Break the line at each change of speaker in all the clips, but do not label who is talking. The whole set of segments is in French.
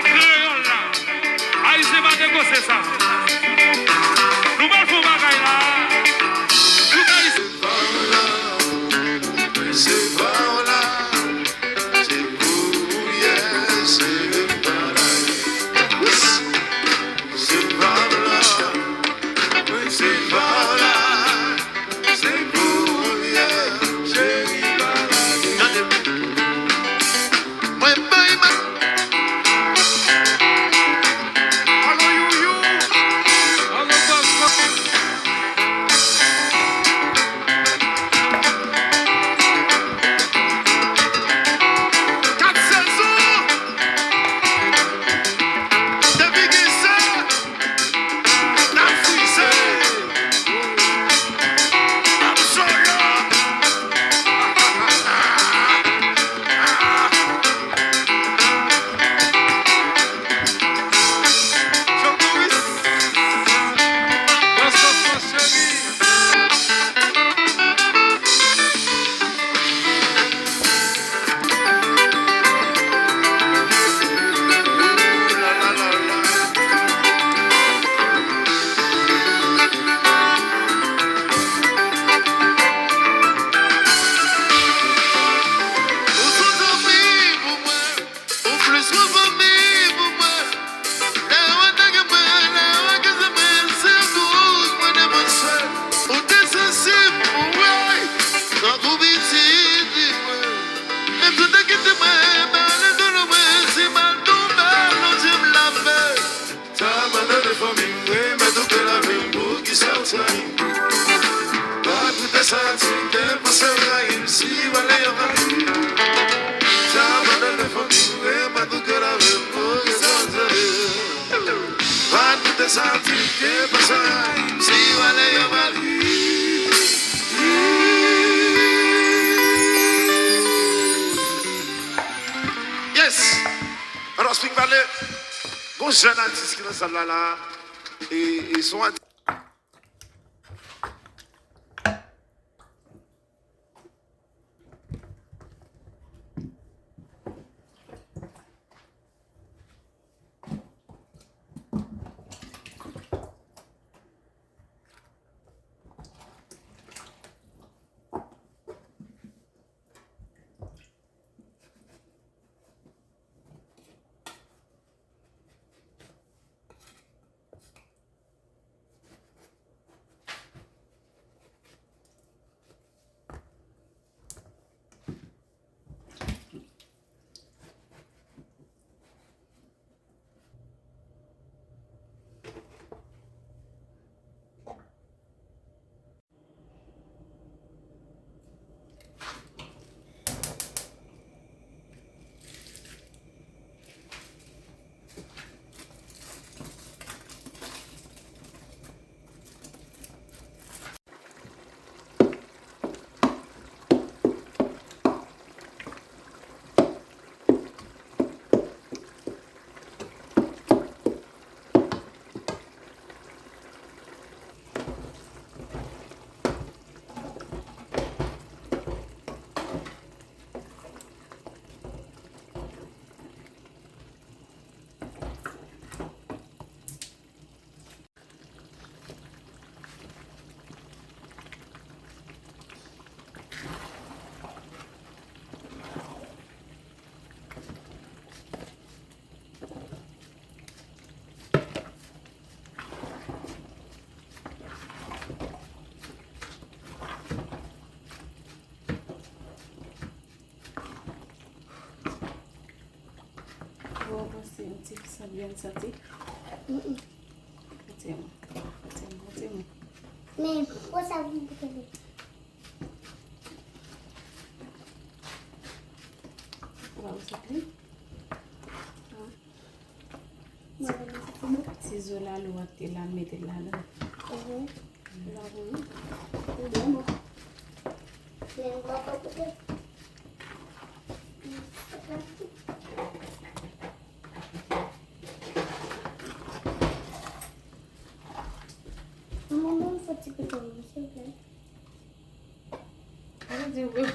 créole là. Haïtien va négocier ça. Nous va faire bagaille là. Tout haïtien.
C'est par là, c'est pour hier, c'est par là. C'est par là, c'est par là, c'est pour hier, c'est par là. Moi, baby.
Allô, you. Allô, boss.
Yes! Alors, Speak Parler, bon jeune artiste qui est dans cette salle-là, et son artiste.
Ça vient de sortir.
Mais pourquoi ça vous bouge?
Ciseaux là, l'eau est là, mettez là.
Maman, faut-il que tu s'il vous plaît?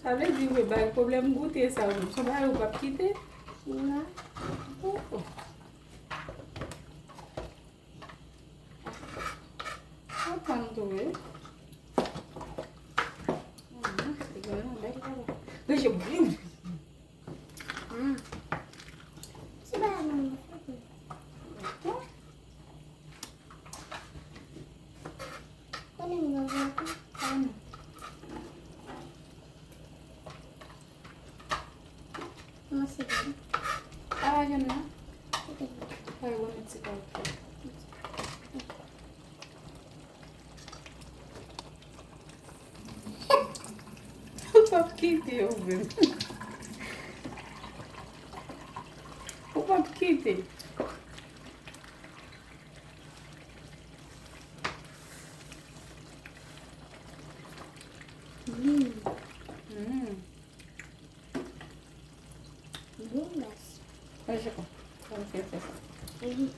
Ça Ça veut dire que le problème goûter ça, on va pas quitter.
Non.
Oh. Prendre tout. Mais je brûle.
C'est pas maman. On est dans un Comment c'est bon?
Ah, j'en ai un.
C'est bon.
Ah, ouais, mais c'est pas ok. Faut pas quitter, au fait. Faut pas quitter.
Bon, merci.
Ouais, je comprends. On fait ça.
Oui.